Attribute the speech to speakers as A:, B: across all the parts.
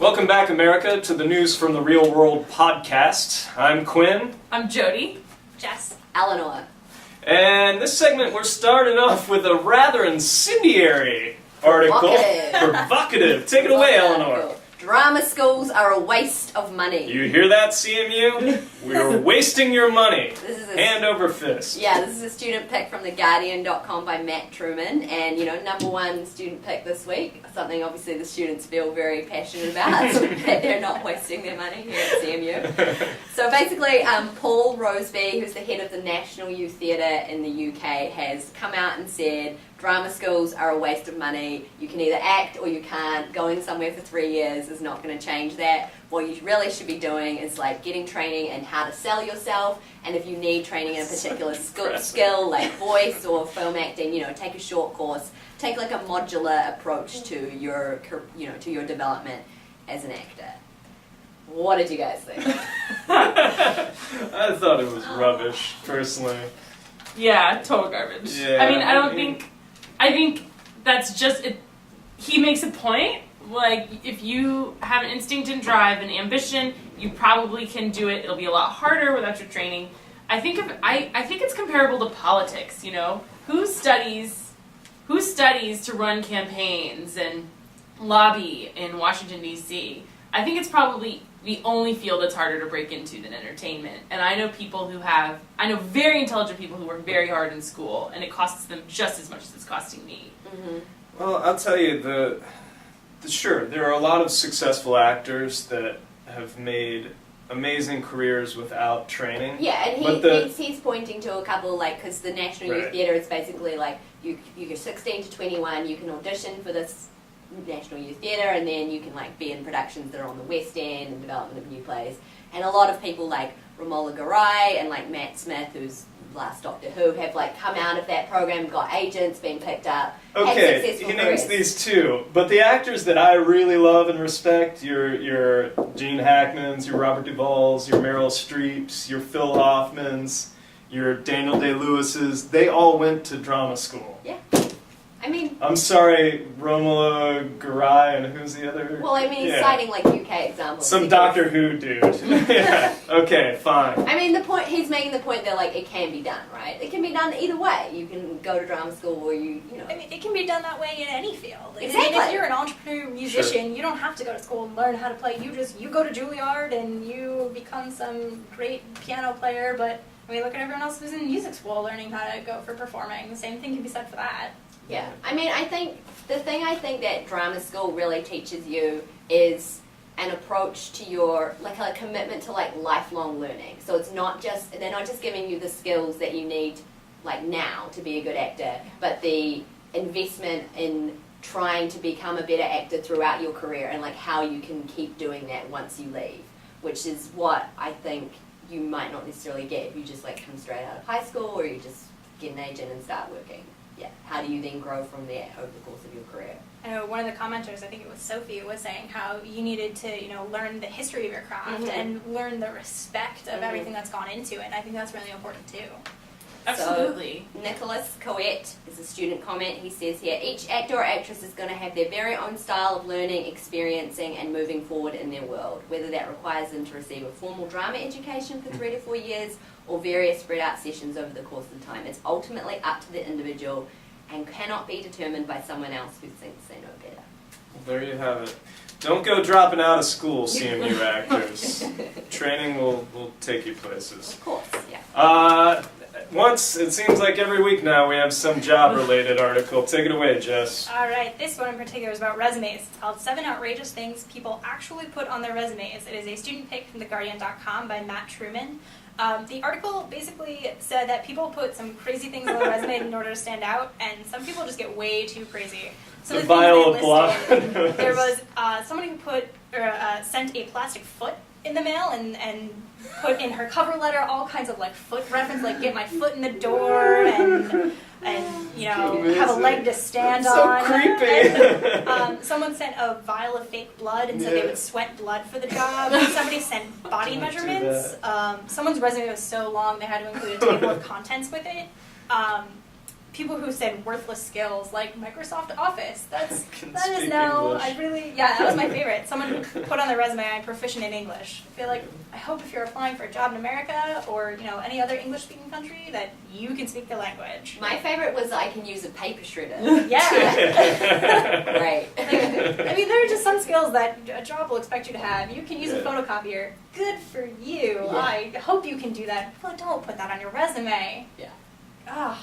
A: Welcome back, America, to the News from the Real World podcast. I'm Quinn.
B: I'm Jody.
C: Jess.
D: Eleanor.
A: And this segment, we're starting off with a rather incendiary article. Provocative. Take it away, Eleanor.
D: Drama schools are a waste of money.
A: You hear that, CMU? We're wasting your money.
D: This is
A: Hand over fist.
D: Yeah, this is a student pick from TheGuardian.com by Matt Truman. And, number one student pick this week, something obviously the students feel very passionate about, that they're not wasting their money here at CMU. So basically, Paul Roseby, who's the head of the National Youth Theatre in the UK, has come out and said, drama schools are a waste of money. You can either act or you can't. Going somewhere for 3 years is not going to change that. What you really should be doing is getting training in how to sell yourself, and if you need training in a particular skill like voice or film acting, take a short course. Take a modular approach to your development as an actor. What did you guys think?
A: I thought it was rubbish, personally.
B: Yeah, total garbage.
A: Yeah,
B: I think that's just it. He makes a point. If you have an instinct and drive and ambition, you probably can do it. It'll be a lot harder without your training. I think it's comparable to politics. Who studies to run campaigns and lobby in Washington, D.C.? I think it's probably the only field that's harder to break into than entertainment. And I know very intelligent people who work very hard in school, and it costs them just as much as it's costing me.
D: Mm-hmm.
A: Well, I'll tell you, sure, there are a lot of successful actors that have made amazing careers without training.
D: Yeah, and he's pointing to a couple, because the National Youth Theatre is basically you're 16 to 21, you can audition for this National Youth Theatre, and then you can be in productions that are on the West End and development of new plays. And a lot of people like Romola Garai and Matt Smith, who's last Doctor Who, have come out of that program, got agents, been picked up.
A: Okay, he names these two, but the actors that I really love and respect, your Gene Hackmans, your Robert Duvall's, your Meryl Streeps, your Phil Hoffmans, your Daniel Day-Lewis's, they all went to drama school.
D: Yeah. I'm
A: sorry, Romola Garai, and who's the other?
D: Well, he's citing UK examples.
A: Some Doctor Who dude. Yeah. Okay, fine.
D: He's making the point that it can be done, right? It can be done either way. You can go to drama school, or
C: it can be done that way in any field.
D: Exactly.
C: If you're an entrepreneur musician, you don't have to go to school and learn how to play. You go to Juilliard and you become some great piano player. But look at everyone else who's in music school learning how to go for performing. The same thing can be said for that.
D: Yeah, I think the thing that drama school really teaches you is an approach to your, a commitment to lifelong learning. So they're not just giving you the skills that you need now to be a good actor, but the investment in trying to become a better actor throughout your career, and how you can keep doing that once you leave, which is what I think you might not necessarily get if you just come straight out of high school, or you just get an agent and start working. Yeah, how do you then grow from there over the course of your career?
C: I know one of the commenters, I think it was Sophie, was saying how you needed to, learn the history of your craft and learn the respect of everything that's gone into it. And I think that's really important too.
B: Absolutely.
D: So, Nicholas Coet is a student comment. He says here, each actor or actress is going to have their very own style of learning, experiencing, and moving forward in their world, whether that requires them to receive a formal drama education for 3 to 4 years or various spread out sessions over the course of time. It's ultimately up to the individual and cannot be determined by someone else who thinks they know better.
A: Well, there you have it. Don't go dropping out of school, CMU actors. Training will take you places.
D: Of course, yeah.
A: It seems like every week now we have some job-related article. Take it away, Jess.
C: All right, this one in particular is about resumes. It's called 7 Outrageous Things People Actually Put on Their Resumes. It is a student pick from TheGuardian.com by Matt Truman. The article basically said that people put some crazy things on their resume in order to stand out, and some people just get way too crazy. So
A: the vial of blood.
C: There was somebody who sent a plastic foot in the mail and put in her cover letter all kinds of foot reference, get my foot in the door and have a leg to stand
A: so
C: on.
A: Creepy.
C: And, someone sent a vial of fake blood and said they would sweat blood for the job. Somebody sent body measurements. Someone's resume was so long they had to include a table of contents with it. people who said worthless skills like Microsoft Office. That
A: Can
C: is
A: speak
C: now,
A: English.
C: that was my favorite. Someone who put on their resume, I'm proficient in English. I feel like, I hope if you're applying for a job in America or, any other English-speaking country that you can speak the language.
D: My favorite was I can use a paper shredder.
C: Yeah.
D: Right.
C: I mean, there are just some skills that a job will expect you to have. You can use a
A: Yeah.
C: photocopier. Good for you.
D: Yeah.
C: I hope you can do that. Well, don't put that on your resume.
D: Yeah.
C: Ah.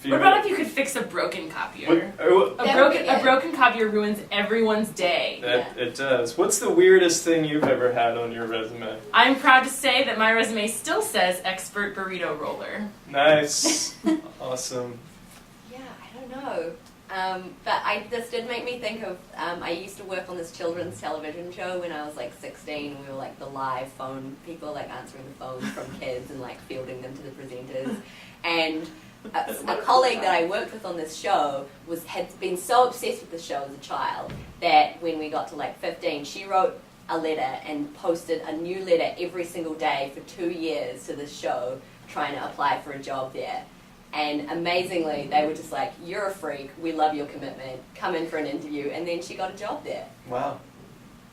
B: What about if you could fix a broken copier?
A: What,
D: That would be
B: A
D: it.
B: broken copier ruins everyone's day.
A: it does. What's the weirdest thing you've ever had on your resume?
B: I'm proud to say that my resume still says expert burrito roller.
A: Nice. Awesome.
D: Yeah, I don't know. But this did make me think of, I used to work on this children's television show when I was like 16, and we were like the live phone people, like answering the phones from kids and like fielding them to the presenters. And a colleague that I worked with on this show had been so obsessed with the show as a child that when we got to like 15, she wrote a letter and posted a new letter every single day for 2 years to this show trying to apply for a job there. And amazingly, they were just like, "You're a freak. We love your commitment. Come in for an interview." And then she got a job there
A: Wow.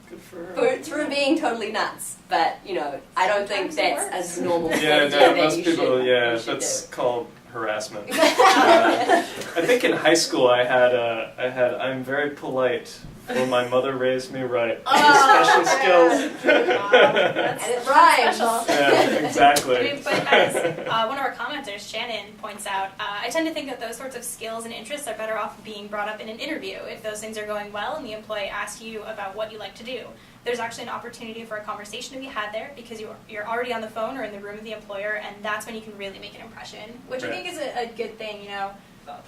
A: Good for her.
D: through being totally nuts. But I don't think
C: Sometimes it
D: that's
C: works.
D: as normal.
A: Yeah,
D: thing
A: no,
D: that
A: most
D: you
A: people,
D: should-
A: yeah,
D: you should
A: that's
D: do.
A: called harassment.
D: Yeah.
A: I think in high school I had I'm very polite, for my mother raised me right. Special skills.
C: That's
D: And it rhymes.
C: special.
A: Yeah, exactly.
C: I mean, but as one of our commenters, Shannon, points out, I tend to think that those sorts of skills and interests are better off being brought up in an interview. If those things are going well and the employee asks you about what you like to do, there's actually an opportunity for a conversation to be had there because you're already on the phone or in the room with the employer, and that's when you can really make an impression, which I
A: Right.
C: think is a good thing,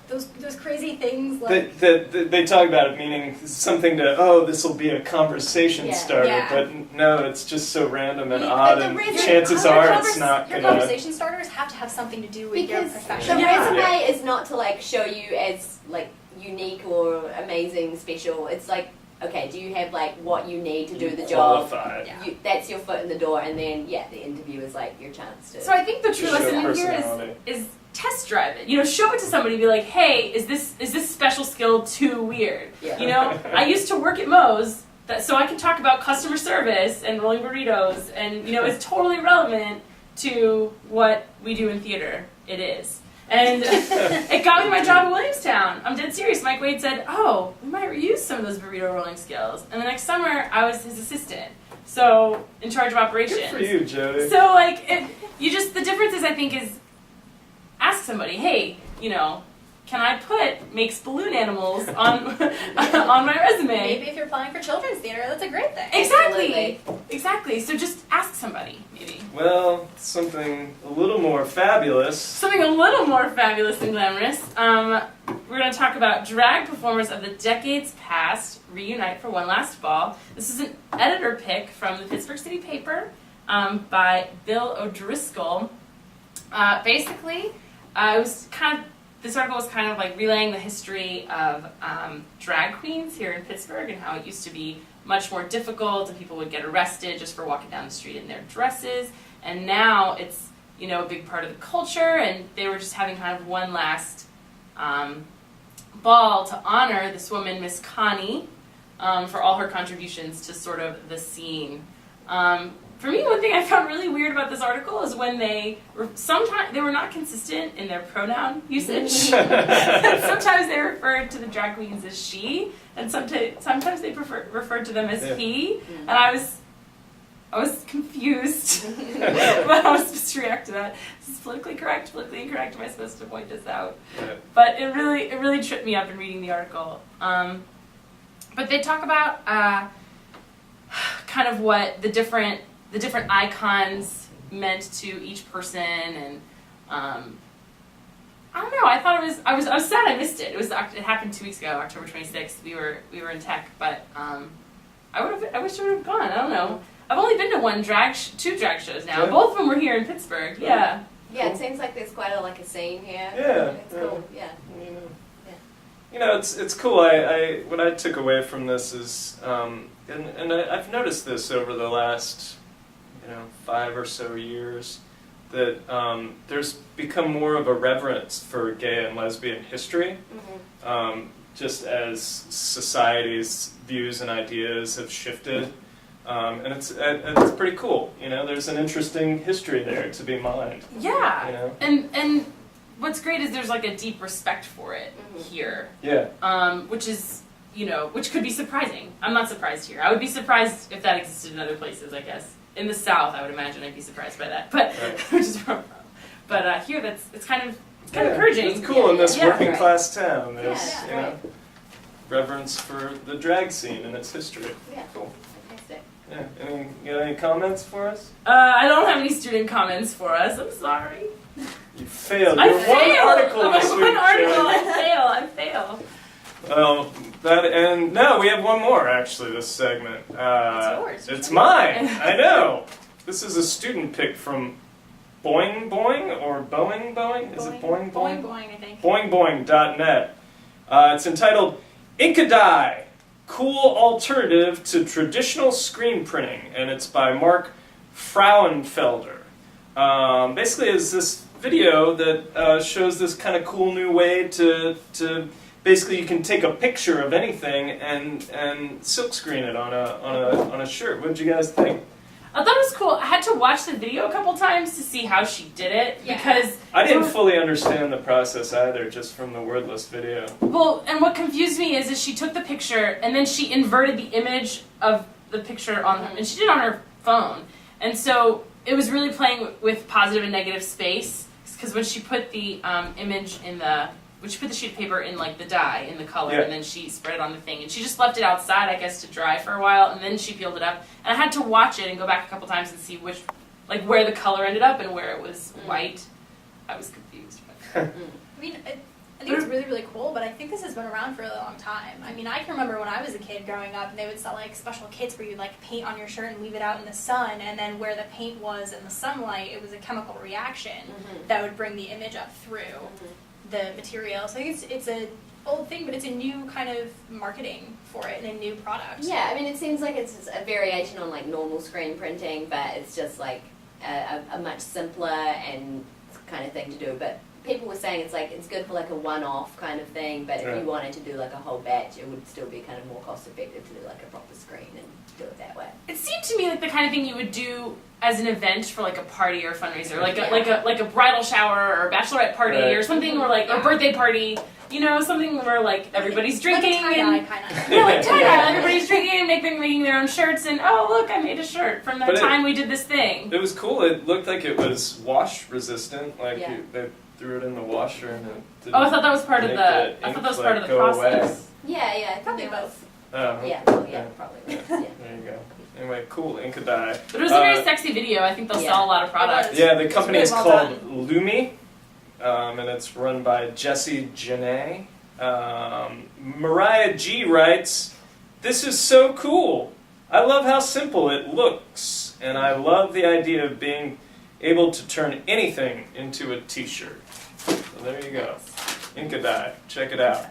C: Those crazy things like...
A: They talk about it meaning something to, this will be a conversation
D: Yeah.
A: starter,
C: Yeah.
A: but no, it's just so random and
C: But
A: odd,
C: the
A: and
C: reason-
A: chances
C: your
A: are it's not
C: Your
A: gonna...
C: conversation starters have to have something to do with your
D: Because the
C: profession.
B: Yeah.
D: resume
A: Yeah.
D: is not to like show you as like unique or amazing, special. It's like, okay, do you have like what you need to do the job?
A: Qualified.
C: Yeah.
D: That's your foot in the door, and then the interview is like your chance to.
B: So I think the true
A: Show
B: lesson in here
A: personality.
B: is test drive it. Show it to somebody and be like, hey, is this special skill too weird?
D: Yeah.
B: I used to work at Moe's, so I can talk about customer service and rolling burritos, and it's totally relevant to what we do in theater. It is. And it got me my job at Williamstown. I'm dead serious. Mike Wade said, we might reuse some of those burrito rolling skills. And the next summer, I was his assistant. So, in charge of operations.
A: Good for you, Jody.
B: So, the difference is, I think, is ask somebody, hey, can I put makes balloon animals on on my resume?
C: Maybe if you're applying for children's theater, that's a great thing.
B: Exactly. So just ask somebody, maybe.
A: Well, something a little more fabulous.
B: Something a little more fabulous and glamorous. We're going to talk about drag performers of the decades past reunite for one last ball. This is an editor pick from the Pittsburgh City Paper by Bill O'Driscoll. Basically, this article was kind of like relaying the history of drag queens here in Pittsburgh and how it used to be much more difficult and people would get arrested just for walking down the street in their dresses. And now it's, a big part of the culture, and they were just having kind of one last ball to honor this woman, Miss Connie, for all her contributions to sort of the scene. For me, one thing I found really weird about this article is when they were not consistent in their pronoun usage. Sometimes they referred to the drag queens as she, and sometimes they referred to them as he. And I was confused about how I was supposed to react to that. This is politically correct, politically incorrect. Am I supposed to point this out?
A: Yeah.
B: But it really tripped me up in reading the article. But they talk about kind of what the different icons meant to each person, and I don't know. I thought I was sad I missed it. It happened 2 weeks ago, October 26th. We were in tech, but I wish I would have gone. I don't know. I've only been to two drag shows now.
A: Yeah.
B: Both of them were here in Pittsburgh. Yeah.
D: Yeah, it seems like there's quite a scene here.
A: Yeah,
D: It's cool. Yeah.
A: It's cool. I what I took away from this is, I've noticed this over the last 5 or so years, that there's become more of a reverence for gay and lesbian history, just as society's views and ideas have shifted. And it's pretty cool. You know, there's an interesting history there to be mined.
B: Yeah.
A: You know?
B: And what's great is there's like a deep respect for it here.
A: Yeah.
B: Which is, you know, which could be surprising. I'm not surprised here. I would be surprised if that existed in other places, I guess. In the South, I would imagine I'd be surprised by that. But
A: Right.
B: which is wrong. But here, it's kind of encouraging.
A: It's cool in this
B: Yeah.
A: working
D: Right.
A: class town. There's
D: Yeah,
A: you know, reverence for the drag scene and its history.
D: Yeah.
A: Cool.
D: Fantastic.
A: Yeah. You got any comments for us?
B: I don't have any student comments for us. I'm sorry.
A: You failed.
B: I
A: You're
B: failed.
A: one article
B: I'm
A: this week.
B: one article.
A: Jen.
B: I fail.
A: Well, no, we have one more actually. This segment.
C: It's yours.
A: It's mine. I know. This is a student pick from Boing Boing or Boing. Is it Boing Boing?
C: Boing, I think.
A: Boingboing.net. It's entitled Inkadai, Cool Alternative to Traditional Screen Printing, and it's by Mark Frauenfelder. Basically, it's this video that shows this kind of cool new way to basically you can take a picture of anything and silkscreen it on a shirt. What did you guys think?
B: I thought it was cool. I had to watch the video a couple times to see how she did it
C: Yeah.
B: because
A: I didn't fully understand the process either, just from the wordless video.
B: well, and what confused me is she took the picture and then she inverted the image of the picture on her, and she did it on her phone, and so it was really playing with positive and negative space because when she put the image in when she put the sheet of paper in like the dye in the color,
A: Yeah.
B: and then she spread it on the thing, and she just left it outside, I guess, to dry for a while, and then she peeled it up, and I had to watch it and go back a couple times and see where the color ended up and where it was white. I was confused.
C: I mean, I think it's really, really cool, but I think this has been around for a really long time. I mean, I can remember when I was a kid growing up, and they would sell like special kits where you'd like paint on your shirt and leave it out in the sun, and then where the paint was in the sunlight, it was a chemical reaction that would bring the image up through the material. So I think it's an old thing, but it's a new kind of marketing for it and a new product.
D: Yeah, I mean, it seems like it's a variation on like normal screen printing, but it's just like a much simpler and kind of thing to do. But people were saying it's good for like a one-off kind of thing, but if
A: Yeah.
D: you wanted to do like a whole batch, it would still be kind of more cost-effective to do like a proper screen and do it that way.
B: It seemed to me like the kind of thing you would do as an event for like a party or a fundraiser, like
D: Yeah.
B: like a bridal shower or a bachelorette party
A: Right.
B: or something, or like a birthday party. You know, something where like everybody's drinking
C: like
B: and
C: kind of.
B: yeah, like tie-dye. Everybody's drinking and making their own shirts, and oh look, I made a shirt from the
A: But
B: time we did this thing.
A: It was cool. It looked like it was wash resistant. Like
D: Yeah.
A: they threw it in the washer and it didn't
B: Oh, I thought that was part of
A: make
B: the. I
A: ink,
B: thought that was
A: like,
B: part of the
A: go
B: process.
A: away.
D: Yeah, I think
C: Probably
D: it was.
C: both.
A: Oh,
D: Yeah,
A: okay.
D: yeah, probably.
A: Yeah.
D: Yeah.
A: There you go. Anyway, cool. Inkadai.
B: But it was a very sexy video. I think they'll
D: Yeah.
B: sell a lot of products.
C: was.
A: Yeah, the company
C: really
A: is
C: well
A: called Lumi, and it's run by Jesse Janae. Mariah G writes, "This is so cool. I love how simple it looks, and I love the idea of being able to turn anything into a t-shirt." So there you go. Inkadai. Check it out.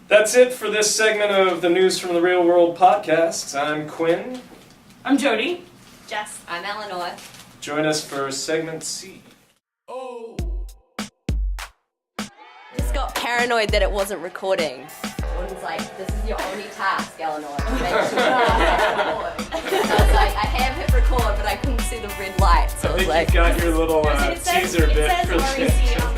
A: That's it for this segment of the News from the Real World podcast. I'm Quinn.
B: I'm Jody.
C: Jess.
D: I'm Eleanor.
A: Join us for segment C.
D: Just got paranoid that it wasn't recording. Jordan's like, "This is your only task, Eleanor, to make sure you record." I was like, "I have hit record, but I couldn't see the red light." So I
A: I
D: was
A: think
D: like,
A: you got your little
C: It says-
A: teaser
C: it
A: bit
C: says
A: for
C: REC on